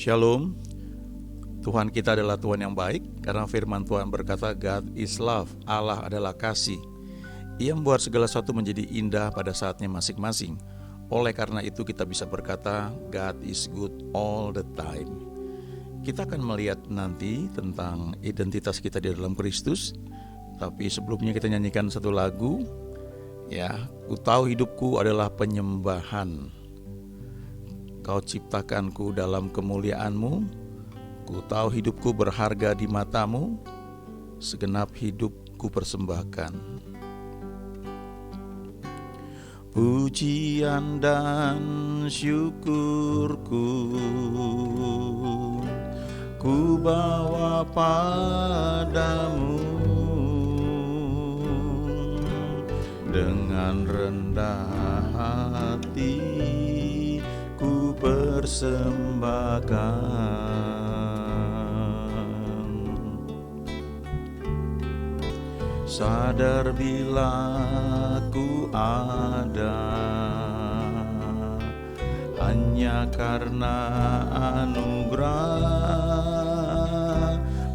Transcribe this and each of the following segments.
Shalom. Tuhan kita adalah Tuhan yang baik, karena firman Tuhan berkata God is love, Allah adalah kasih. Ia membuat segala sesuatu menjadi indah pada saatnya masing-masing. Oleh karena itu kita bisa berkata God is good all the time. Kita akan melihat nanti tentang identitas kita di dalam Kristus. Tapi sebelumnya kita nyanyikan satu lagu. Ya, ku tahu hidupku adalah penyembahan. Kau ciptakanku dalam kemuliaan-Mu. Ku tahu hidupku berharga di mata-Mu. Segenap hidupku persembahkan. Pujian dan syukurku ku bawa padamu. Dengan rendah hati ku persembahkan. Sadar bila ku ada hanya karena anugerah,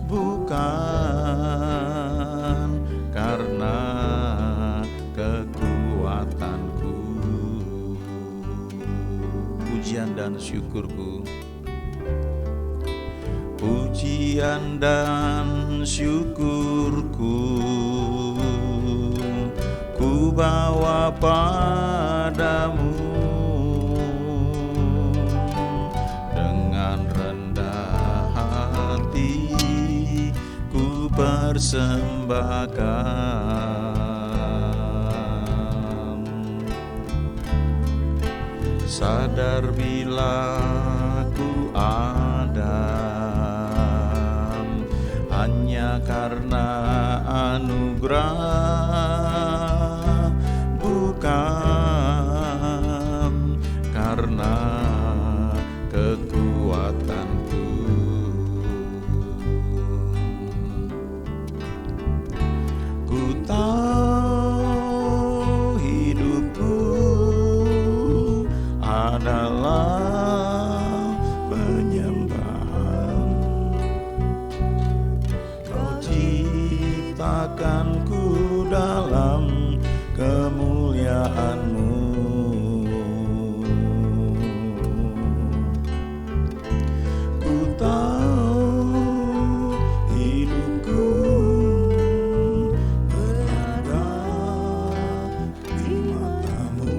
bukan karena kekuatanku. Pujian dan syukurku, pujian dan syukurku ku bawa padamu. Dengan rendah hati ku persembahkan. Sadar bila ku ada hanya karena anugerah, bukan karena kekuatanku. Ku tahu hidupku adalah penyembahan. Kau ciptakanku dalam kemuliaan-Mu. Ku tahu hidupku berharga di mata-Mu.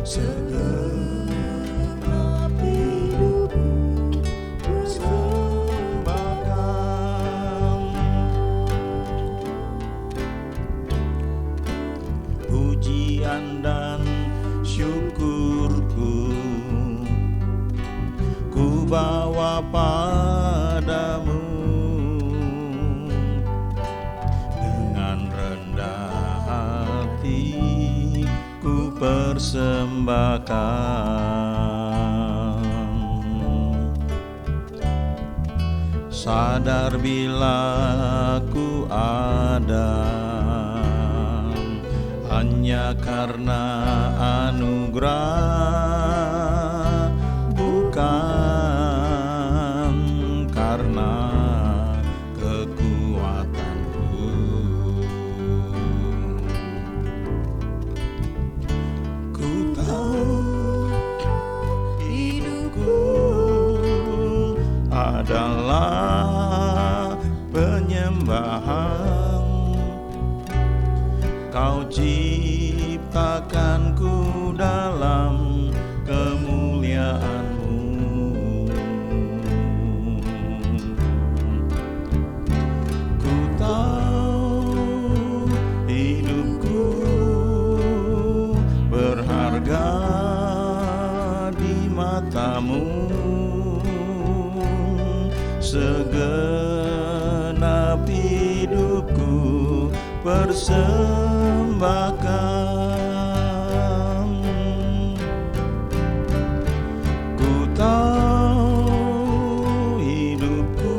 Segenap hidupku persembahkan. Pujian dan syukurku ku bawa padamu. Dengan rendah hati ku persembahkan. Sadar bila ku ada hanya karena anugerah, bukan karena kekuatanku. Ku tahu hidupku adalah penyembahan. Kau ciptakanku dalam kemuliaan-Mu. Ku tahu hidupku berharga di mata-Mu. Segenap hidupku persembahkan. Ku tahu hidupku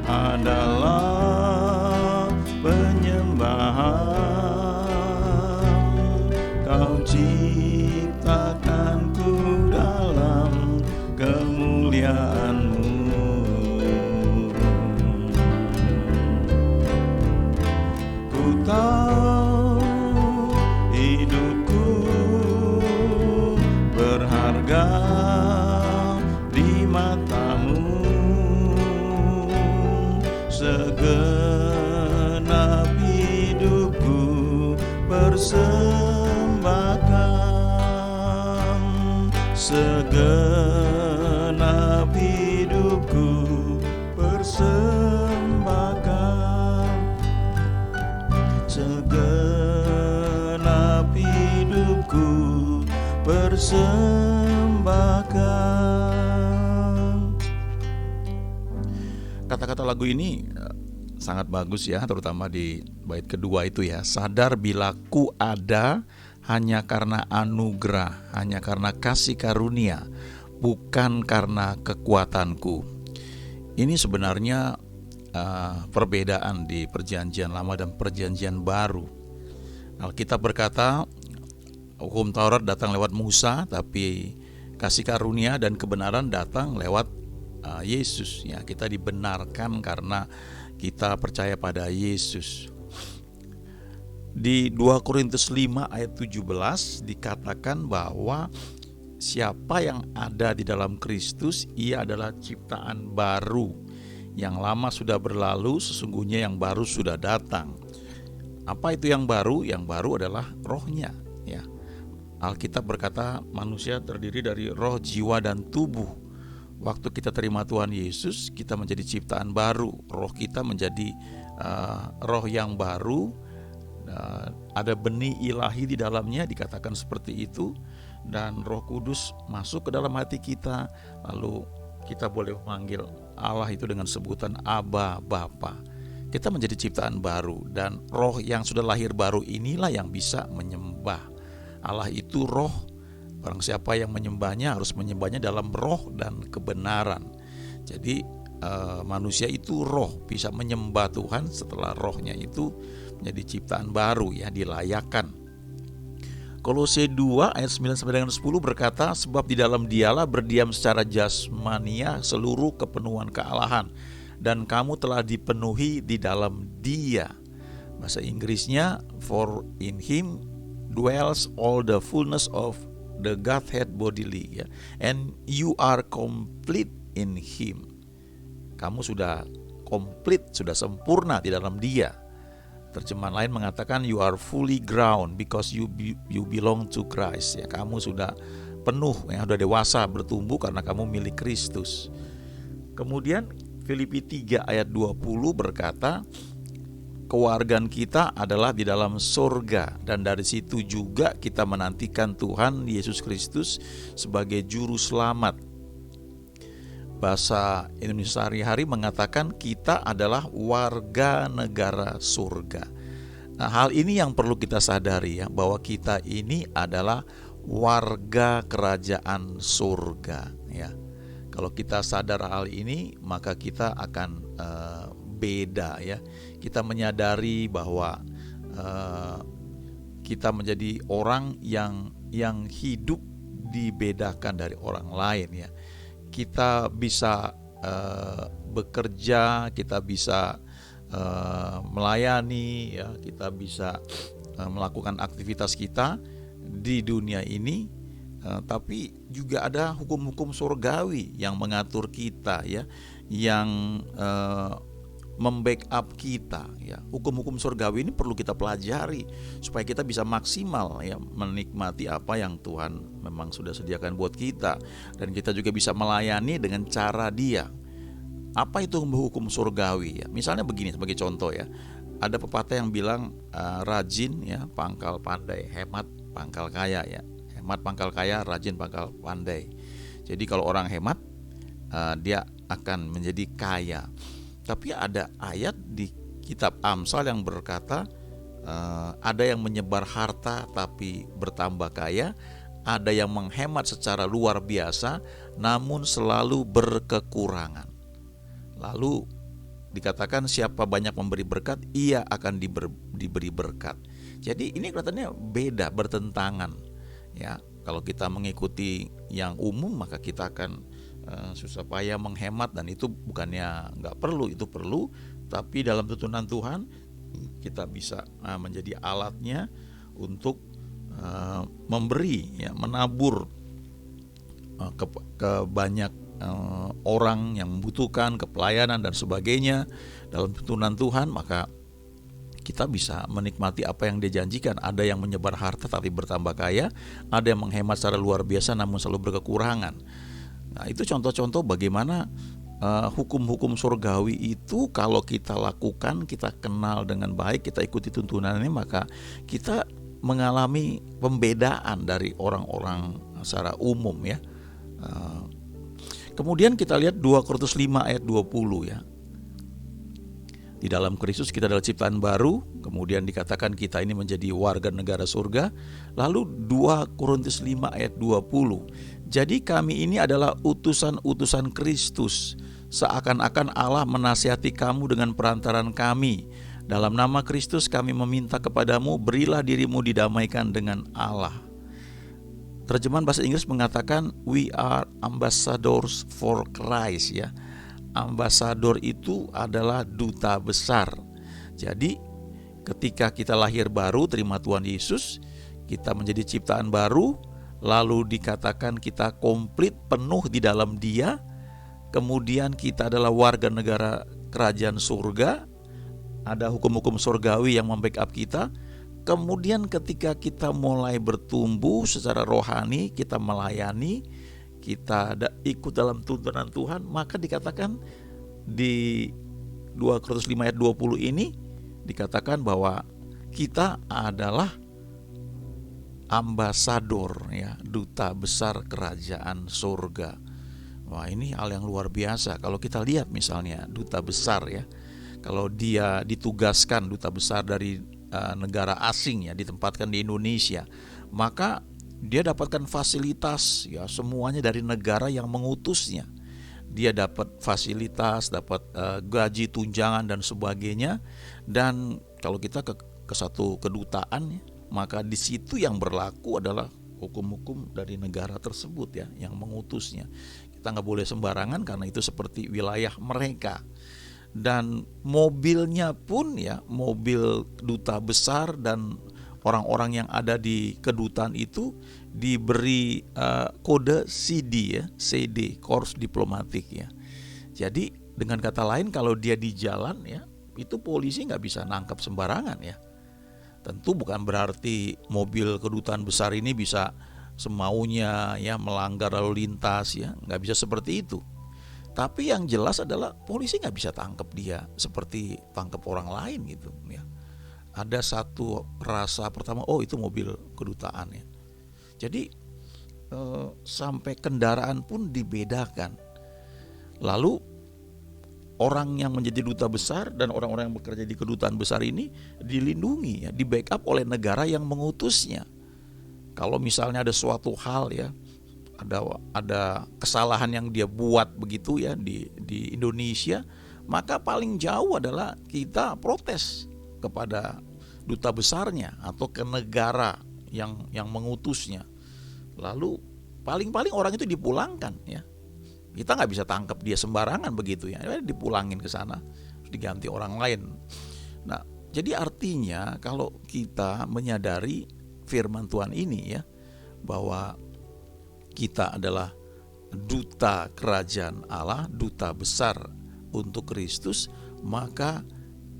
adalah penyembahan. Kau ciptakanku persembahkan segenap hidupku, persembahkan segenap hidupku, persembahkan. Kata-kata lagu ini sangat bagus ya, terutama di bait kedua itu ya. Sadar bila ku ada hanya karena anugerah, hanya karena kasih karunia, bukan karena kekuatanku. Ini sebenarnya perbedaan di perjanjian lama dan perjanjian baru. Alkitab berkata hukum Taurat datang lewat Musa, tapi kasih karunia dan kebenaran datang lewat Yesus ya. Kita dibenarkan karena kita percaya pada Yesus. Di 2 Korintus 5 ayat 17 dikatakan bahwa siapa yang ada di dalam Kristus, ia adalah ciptaan baru. Yang lama sudah berlalu, sesungguhnya yang baru sudah datang. Apa itu yang baru? Yang baru adalah rohnya ya. Alkitab berkata manusia terdiri dari roh, jiwa, dan tubuh. Waktu kita terima Tuhan Yesus, kita menjadi ciptaan baru. Roh kita menjadi roh yang baru. Ada benih ilahi di dalamnya, dikatakan seperti itu. Dan Roh Kudus masuk ke dalam hati kita. Lalu kita boleh memanggil Allah itu dengan sebutan Aba, Bapa. Kita menjadi ciptaan baru. Dan roh yang sudah lahir baru inilah yang bisa menyembah. Allah itu roh. Barang siapa yang menyembahnya harus menyembahnya dalam roh dan kebenaran. Jadi manusia itu roh, bisa menyembah Tuhan setelah rohnya itu menjadi ciptaan baru ya, dilayakan. Kolose 2 ayat 9 sampai dengan 10 berkata, sebab di dalam Dialah berdiam secara jasmania seluruh kepenuhan kealahan, dan kamu telah dipenuhi di dalam Dia. Bahasa Inggrisnya, for in Him dwells all the fullness of the Godhead bodily ya. And you are complete in Him. Kamu sudah komplit, sudah sempurna di dalam Dia. Terjemahan lain mengatakan you are fully ground because you belong to Christ ya. Kamu sudah penuh ya, sudah dewasa, bertumbuh karena kamu milik Kristus. Kemudian Filipi 3 ayat 20 berkata, kewargaan kita adalah di dalam surga, dan dari situ juga kita menantikan Tuhan Yesus Kristus sebagai juru selamat. Bahasa Indonesia sehari-hari mengatakan kita adalah warga negara surga. Nah, hal ini yang perlu kita sadari ya, bahwa kita ini adalah warga kerajaan surga ya. Kalau kita sadar hal ini, maka kita akan beda ya. Kita menyadari bahwa kita menjadi orang yang hidup dibedakan dari orang lain ya. Kita bisa bekerja, kita bisa melayani ya, kita bisa melakukan aktivitas kita di dunia ini, tapi juga ada hukum-hukum surgawi yang mengatur kita ya, yang membackup kita ya. Hukum-hukum surgawi ini perlu kita pelajari supaya kita bisa maksimal ya menikmati apa yang Tuhan memang sudah sediakan buat kita, dan kita juga bisa melayani dengan cara Dia. Apa itu hukum surgawi ya? Misalnya begini sebagai contoh ya. Ada pepatah yang bilang rajin ya pangkal pandai, hemat pangkal kaya ya. Hemat pangkal kaya, rajin pangkal pandai. Jadi kalau orang hemat dia akan menjadi kaya. Tapi ada ayat di kitab Amsal yang berkata ada yang menyebar harta tapi bertambah kaya, ada yang menghemat secara luar biasa namun selalu berkekurangan. Lalu dikatakan siapa banyak memberi berkat, ia akan diberi berkat. Jadi ini kelihatannya beda, bertentangan ya. Kalau kita mengikuti yang umum maka kita akan susah payah menghemat, dan itu bukannya nggak perlu, itu perlu. Tapi dalam tuntunan Tuhan kita bisa menjadi alatnya untuk memberi ya, menabur ke banyak orang yang membutuhkan, ke pelayanan dan sebagainya dalam tuntunan Tuhan. Maka kita bisa menikmati apa yang dia janjikan. Ada yang menyebar harta tapi bertambah kaya, ada yang menghemat secara luar biasa namun selalu berkekurangan. Nah, itu contoh-contoh bagaimana hukum-hukum surgawi itu kalau kita lakukan, kita kenal dengan baik, kita ikuti tuntunannya, maka kita mengalami pembedaan dari orang-orang secara umum ya. Kemudian kita lihat 2 Korintus 5 ayat 20 ya. Di dalam Kristus kita adalah ciptaan baru, kemudian dikatakan kita ini menjadi warga negara surga. Lalu 2 Korintus 5 ayat 20. Jadi kami ini adalah utusan-utusan Kristus, seakan-akan Allah menasihati kamu dengan perantaran kami. Dalam nama Kristus kami meminta kepadamu, berilah dirimu didamaikan dengan Allah. Terjemahan bahasa Inggris mengatakan we are ambassadors for Christ ya. Ambasador itu adalah duta besar. Jadi ketika kita lahir baru, terima Tuhan Yesus, kita menjadi ciptaan baru, lalu dikatakan kita komplit penuh di dalam Dia. Kemudian kita adalah warga negara kerajaan surga. Ada hukum-hukum surgawi yang membackup kita. Kemudian ketika kita mulai bertumbuh secara rohani, kita melayani, kita ikut dalam tuntunan Tuhan, maka dikatakan di 2 Korintus 5 ayat 20 ini dikatakan bahwa kita adalah ambasador ya, duta besar kerajaan surga. Wah, ini hal yang luar biasa. Kalau kita lihat misalnya duta besar ya, kalau dia ditugaskan duta besar dari negara asing ya, ditempatkan di Indonesia, maka dia dapatkan fasilitas ya, semuanya dari negara yang mengutusnya. Dia dapat fasilitas, dapat gaji, tunjangan dan sebagainya. Dan kalau kita ke satu kedutaan ya, maka di situ yang berlaku adalah hukum-hukum dari negara tersebut ya, yang mengutusnya. Kita nggak boleh sembarangan karena itu seperti wilayah mereka. Dan mobilnya pun ya, mobil duta besar dan orang-orang yang ada di kedutaan itu diberi kode CD ya, CD, Korps Diplomatik ya. Jadi dengan kata lain, kalau dia di jalan ya, itu polisi nggak bisa nangkap sembarangan ya. Tentu bukan berarti mobil kedutaan besar ini bisa semaunya ya melanggar lalu lintas ya, nggak bisa seperti itu. Tapi yang jelas adalah polisi nggak bisa tangkap dia seperti tangkap orang lain gitu ya. Ada satu rasa pertama, oh itu mobil kedutaan ya. Jadi sampai kendaraan pun dibedakan. Lalu orang yang menjadi duta besar dan orang-orang yang bekerja di kedutaan besar ini dilindungi ya, di backup oleh negara yang mengutusnya. Kalau misalnya ada suatu hal ya, ada kesalahan yang dia buat begitu ya di Indonesia, maka paling jauh adalah kita protes kepada duta besarnya atau ke negara yang mengutusnya. Lalu paling-paling orang itu dipulangkan ya. Kita nggak bisa tangkap dia sembarangan begitu ya, dipulangin ke sana, diganti orang lain. Nah, jadi artinya kalau kita menyadari firman Tuhan ini ya, bahwa kita adalah duta kerajaan Allah, duta besar untuk Kristus, maka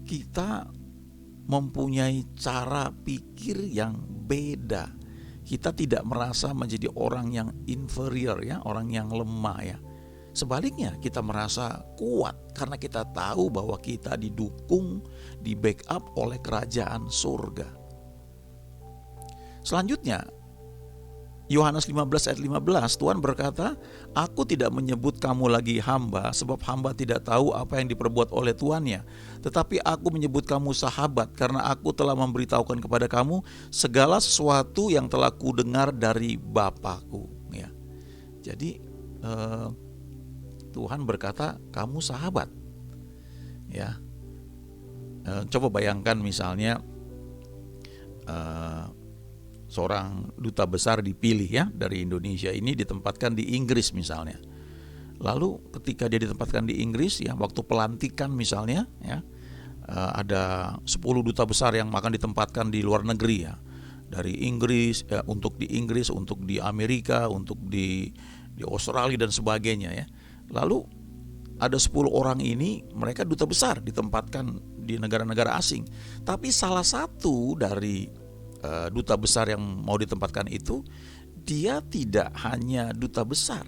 kita mempunyai cara pikir yang beda. Kita tidak merasa menjadi orang yang inferior ya, orang yang lemah ya. Sebaliknya kita merasa kuat karena kita tahu bahwa kita didukung, di backup oleh kerajaan surga. Selanjutnya Yohanes 15 ayat 15, Tuhan berkata, aku tidak menyebut kamu lagi hamba, sebab hamba tidak tahu apa yang diperbuat oleh tuannya. Tetapi aku menyebut kamu sahabat, karena aku telah memberitahukan kepada kamu segala sesuatu yang telah kudengar dari Bapa-Ku. Ya. Jadi Tuhan berkata, kamu sahabat. Ya. Coba bayangkan misalnya seorang duta besar dipilih ya dari Indonesia ini, ditempatkan di Inggris misalnya. Lalu ketika dia ditempatkan di Inggris ya, waktu pelantikan misalnya ya, ada 10 duta besar yang akan ditempatkan di luar negeri ya. Dari Inggris ya, untuk di Inggris, untuk di Amerika, untuk di Australia dan sebagainya ya. Lalu ada 10 orang ini, mereka duta besar ditempatkan di negara-negara asing. Tapi salah satu dari duta besar yang mau ditempatkan itu, dia tidak hanya duta besar,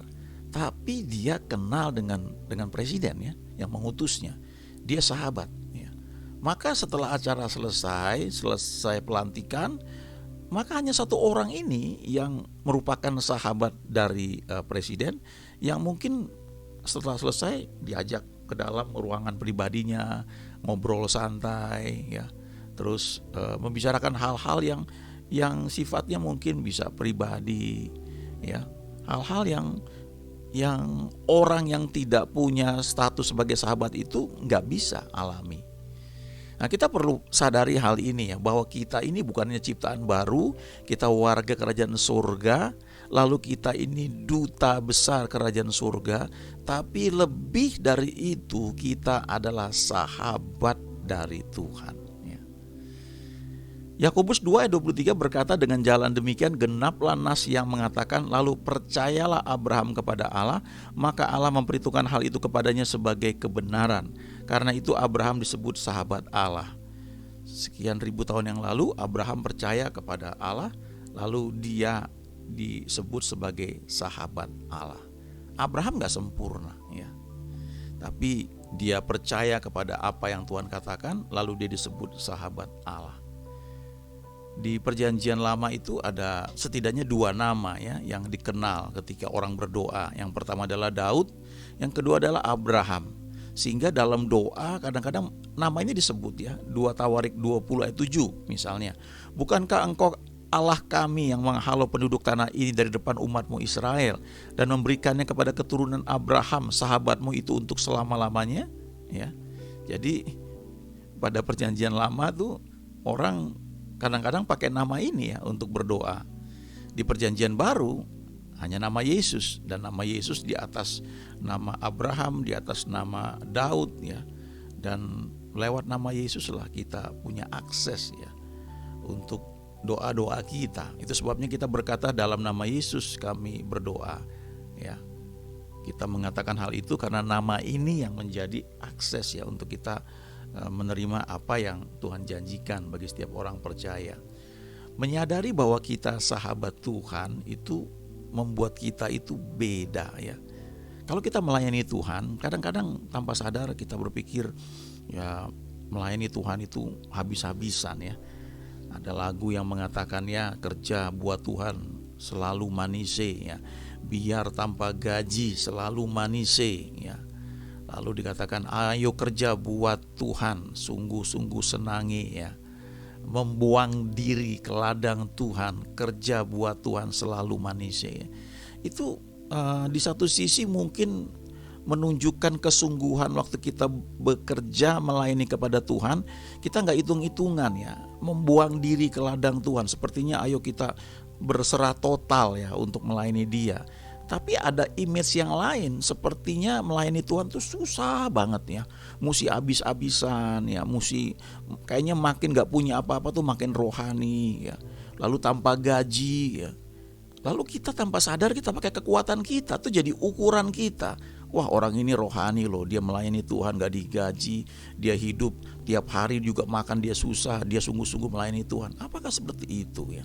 tapi dia kenal dengan presiden ya, yang mengutusnya. Dia sahabat ya. Maka setelah acara selesai pelantikan, maka hanya satu orang ini yang merupakan sahabat dari presiden, yang mungkin setelah selesai diajak ke dalam ruangan pribadinya, ngobrol santai ya. Terus membicarakan hal-hal yang sifatnya mungkin bisa pribadi ya. Hal-hal yang orang yang tidak punya status sebagai sahabat itu nggak bisa alami. Nah, kita perlu sadari hal ini ya, bahwa kita ini bukannya ciptaan baru, kita warga kerajaan surga, lalu kita ini duta besar kerajaan surga, tapi lebih dari itu kita adalah sahabat dari Tuhan. Yakobus 2 ayat 23 berkata, dengan jalan demikian genaplah nas yang mengatakan, lalu percayalah Abraham kepada Allah, maka Allah memperhitungkan hal itu kepadanya sebagai kebenaran. Karena itu Abraham disebut sahabat Allah. Sekian ribu tahun yang lalu Abraham percaya kepada Allah, lalu dia disebut sebagai sahabat Allah. Abraham gak sempurna ya, tapi dia percaya kepada apa yang Tuhan katakan, lalu dia disebut sahabat Allah. Di perjanjian lama itu ada setidaknya dua nama ya yang dikenal ketika orang berdoa. Yang pertama adalah Daud, yang kedua adalah Abraham. Sehingga dalam doa kadang-kadang nama ini disebut ya. 2 Tawarik 20 ayat 7 misalnya. Bukankah engkau Allah kami yang menghalau penduduk tanah ini dari depan umatmu Israel dan memberikannya kepada keturunan Abraham sahabatmu itu untuk selama-lamanya ya. Jadi pada perjanjian lama tuh orang kadang-kadang pakai nama ini ya untuk berdoa. Di perjanjian baru hanya nama Yesus, dan nama Yesus di atas nama Abraham, di atas nama Daud ya. Dan lewat nama Yesus lah kita punya akses ya untuk doa-doa kita. Itu sebabnya kita berkata dalam nama Yesus kami berdoa ya. Kita mengatakan hal itu karena nama ini yang menjadi akses ya untuk kita menerima apa yang Tuhan janjikan bagi setiap orang percaya. Menyadari bahwa kita sahabat Tuhan itu membuat kita itu beda ya. Kalau kita melayani Tuhan, kadang-kadang tanpa sadar kita berpikir ya melayani Tuhan itu habis-habisan ya. Ada lagu yang mengatakan ya, kerja buat Tuhan selalu manise ya, biar tanpa gaji selalu manise ya. Lalu dikatakan ayo kerja buat Tuhan, sungguh-sungguh senangi ya. Membuang diri ke ladang Tuhan, kerja buat Tuhan selalu manis ya. Itu di satu sisi mungkin menunjukkan kesungguhan waktu kita bekerja melayani kepada Tuhan. Kita gak hitung-hitungan ya, membuang diri ke ladang Tuhan. Sepertinya ayo kita berserah total ya untuk melayani Dia. Tapi ada image yang lain, sepertinya melayani Tuhan tuh susah banget ya. Mesti habis-habisan ya, mesti kayaknya makin gak punya apa-apa tuh makin rohani ya. Lalu tanpa gaji ya. Lalu kita tanpa sadar kita pakai kekuatan kita tuh jadi ukuran kita. Wah, orang ini rohani loh, dia melayani Tuhan gak digaji, dia hidup tiap hari juga makan dia susah, dia sungguh-sungguh melayani Tuhan. Apakah seperti itu ya?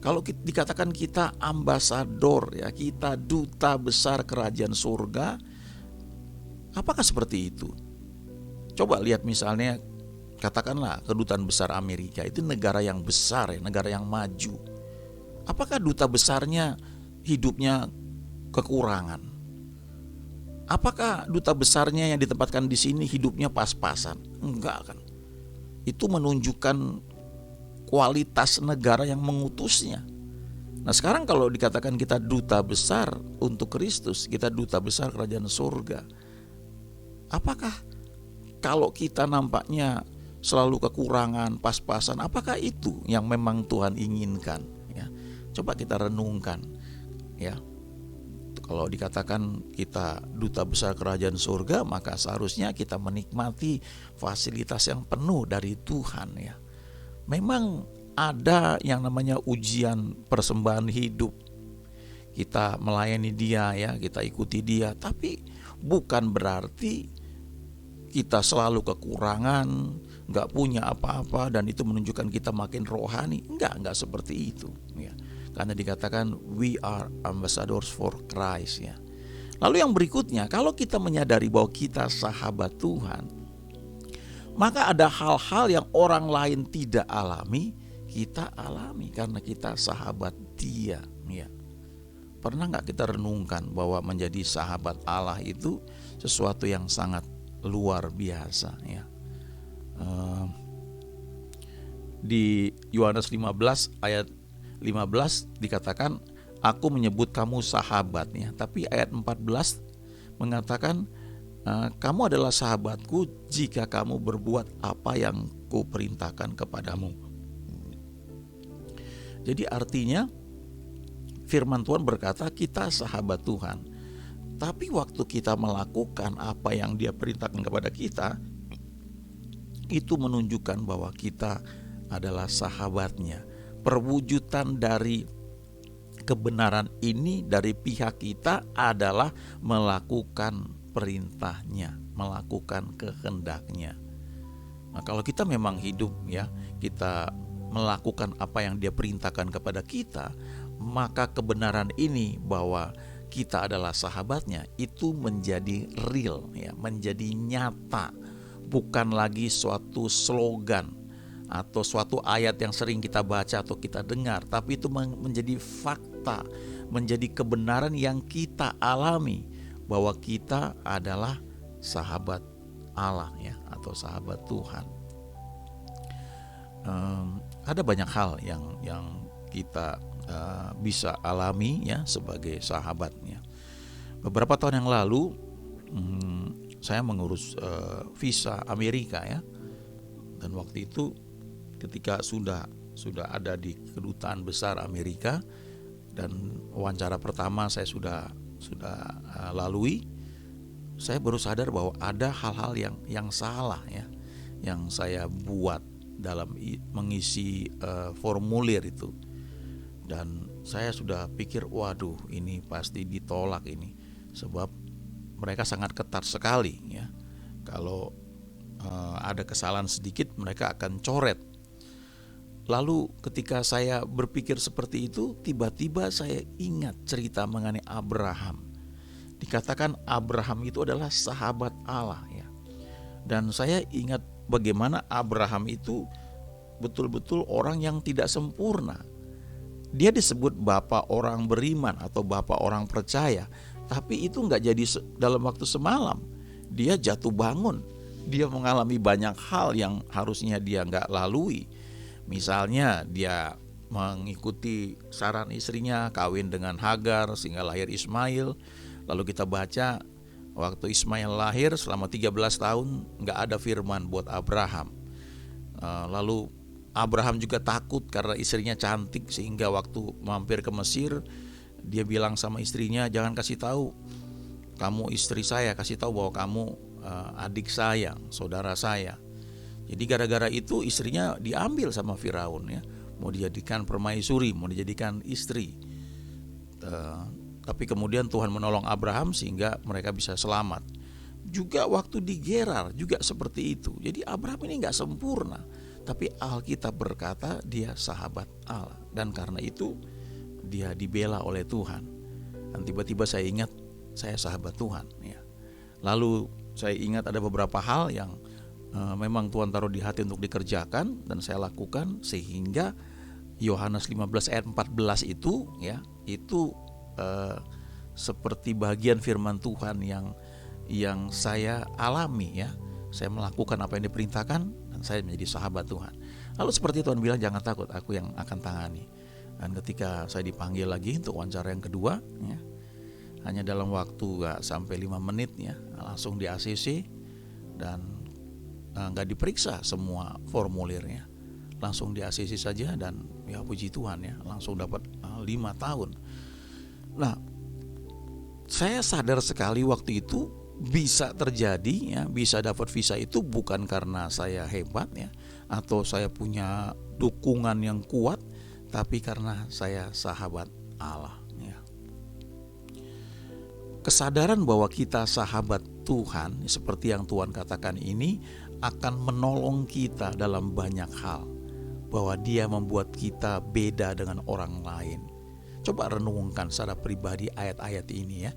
Kalau dikatakan kita ambasador ya, kita duta besar kerajaan surga, apakah seperti itu? Coba lihat misalnya, katakanlah kedutaan besar Amerika, itu negara yang besar ya, negara yang maju. Apakah duta besarnya hidupnya kekurangan? Apakah duta besarnya yang ditempatkan di sini hidupnya pas-pasan? Enggak kan? Itu menunjukkan kualitas negara yang mengutusnya. Nah, sekarang kalau dikatakan kita duta besar untuk Kristus, kita duta besar kerajaan surga, apakah kalau kita nampaknya selalu kekurangan, pas-pasan, apakah itu yang memang Tuhan inginkan ya? Coba kita renungkan ya. Kalau dikatakan kita duta besar kerajaan surga, maka seharusnya kita menikmati fasilitas yang penuh dari Tuhan ya. Memang ada yang namanya ujian persembahan hidup. Kita melayani Dia ya, kita ikuti Dia, tapi bukan berarti kita selalu kekurangan, nggak punya apa-apa, dan itu menunjukkan kita makin rohani. Enggak seperti itu ya. Karena dikatakan we are ambassadors for Christ ya. Lalu yang berikutnya, kalau kita menyadari bahwa kita sahabat Tuhan, maka ada hal-hal yang orang lain tidak alami, kita alami karena kita sahabat Dia ya. Pernah nggak kita renungkan bahwa menjadi sahabat Allah itu sesuatu yang sangat luar biasa ya. Di Yohanes 15 ayat 15 dikatakan, aku menyebut kamu sahabatnya. Tapi ayat 14 mengatakan, kamu adalah sahabatku jika kamu berbuat apa yang kuperintahkan kepadamu. Jadi artinya firman Tuhan berkata kita sahabat Tuhan. Tapi waktu kita melakukan apa yang Dia perintahkan kepada kita, itu menunjukkan bahwa kita adalah sahabatnya. Perwujudan dari kebenaran ini dari pihak kita adalah melakukan perintahnya, melakukan kehendaknya. Nah, kalau kita memang hidup ya, kita melakukan apa yang Dia perintahkan kepada kita, maka kebenaran ini bahwa kita adalah sahabatnya itu menjadi real ya, menjadi nyata, bukan lagi suatu slogan atau suatu ayat yang sering kita baca atau kita dengar, tapi itu menjadi fakta, menjadi kebenaran yang kita alami bahwa kita adalah sahabat Allah ya, atau sahabat Tuhan. Ada banyak hal yang kita bisa alami ya sebagai sahabatnya. Beberapa tahun yang lalu saya mengurus visa Amerika ya, dan waktu itu ketika sudah ada di kedutaan besar Amerika dan wawancara pertama saya sudah lalui, saya baru sadar bahwa ada hal-hal yang salah ya, yang saya buat dalam mengisi formulir itu. Dan saya sudah pikir, waduh ini pasti ditolak ini, sebab mereka sangat ketat sekali ya. Kalau ada kesalahan sedikit mereka akan coret. Lalu ketika saya berpikir seperti itu, tiba-tiba saya ingat cerita mengenai Abraham. Dikatakan Abraham itu adalah sahabat Allah ya. Dan saya ingat bagaimana Abraham itu betul-betul orang yang tidak sempurna. Dia disebut bapak orang beriman atau bapak orang percaya, tapi itu nggak jadi dalam waktu semalam. Dia jatuh bangun, dia mengalami banyak hal yang harusnya dia nggak lalui. Misalnya dia mengikuti saran istrinya kawin dengan Hagar sehingga lahir Ismail. Lalu kita baca waktu Ismail lahir selama 13 tahun nggak ada firman buat Abraham. Lalu Abraham juga takut karena istrinya cantik, sehingga waktu mampir ke Mesir dia bilang sama istrinya, jangan kasih tahu kamu istri saya, kasih tahu bahwa kamu adik saya, saudara saya. Jadi gara-gara itu istrinya diambil sama Firaun ya, mau dijadikan permaisuri, mau dijadikan istri. Tapi kemudian Tuhan menolong Abraham sehingga mereka bisa selamat. Juga waktu di Gerar juga seperti itu. Jadi Abraham ini gak sempurna, tapi Alkitab berkata dia sahabat Allah, dan karena itu dia dibela oleh Tuhan. Dan tiba-tiba saya ingat saya sahabat Tuhan ya. Lalu saya ingat ada beberapa hal yang memang Tuhan taruh di hati untuk dikerjakan dan saya lakukan, sehingga Yohanes 15 ayat 14 itu ya, itu seperti bagian firman Tuhan yang saya alami ya. Saya melakukan apa yang diperintahkan dan saya menjadi sahabat Tuhan. Lalu seperti Tuhan bilang, jangan takut, aku yang akan tangani. Dan ketika saya dipanggil lagi untuk wawancara yang kedua ya, hanya dalam waktu gak sampai 5 menit ya, langsung di ACC dan gak diperiksa semua formulirnya, langsung di ACC saja, dan ya puji Tuhan ya, langsung dapat 5 tahun. Nah, saya sadar sekali waktu itu bisa terjadi ya, bisa dapat visa itu bukan karena saya hebat ya, atau saya punya dukungan yang kuat, tapi karena saya sahabat Allah ya. Kesadaran bahwa kita sahabat Tuhan, seperti yang Tuhan katakan ini, akan menolong kita dalam banyak hal. Bahwa Dia membuat kita beda dengan orang lain. Coba renungkan secara pribadi ayat-ayat ini ya.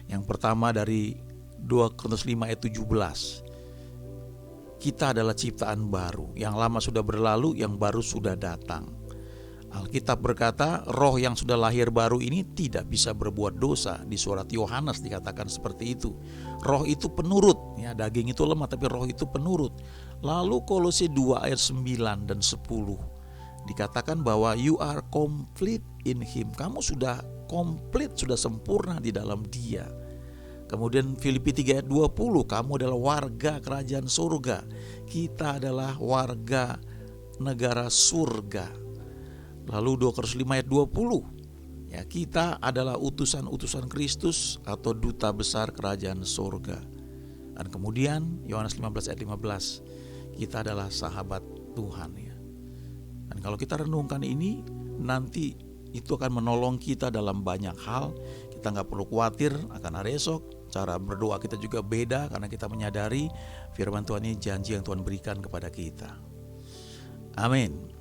Yang pertama dari 2 Korintus 5 ayat 17. Kita adalah ciptaan baru, yang lama sudah berlalu, yang baru sudah datang. Alkitab berkata, roh yang sudah lahir baru ini tidak bisa berbuat dosa. Di surat Yohanes dikatakan seperti itu. Roh itu penurut, ya, daging itu lemah tapi roh itu penurut. Lalu Kolose 2 ayat 9 dan 10 dikatakan bahwa you are complete in Him. Kamu sudah komplit, sudah sempurna di dalam Dia. Kemudian Filipi 3 ayat 20, kamu adalah warga kerajaan surga. Kita adalah warga negara surga. Lalu 2 Korintus 5 ayat 20, ya, kita adalah utusan-utusan Kristus atau duta besar kerajaan surga. Dan kemudian Yohanes 15 ayat 15, kita adalah sahabat Tuhan ya. Dan kalau kita renungkan ini, nanti itu akan menolong kita dalam banyak hal. Kita gak perlu khawatir akan hari esok. Cara berdoa kita juga beda karena kita menyadari firman Tuhan ini janji yang Tuhan berikan kepada kita. Amin.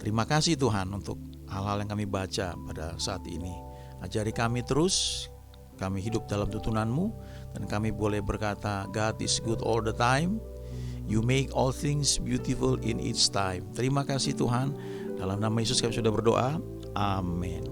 Terima kasih Tuhan untuk hal-hal yang kami baca pada saat ini. Ajari kami terus, kami hidup dalam tuntunan-Mu, dan kami boleh berkata, God is good all the time. You make all things beautiful in its time. Terima kasih Tuhan. Dalam nama Yesus kami sudah berdoa. Amin.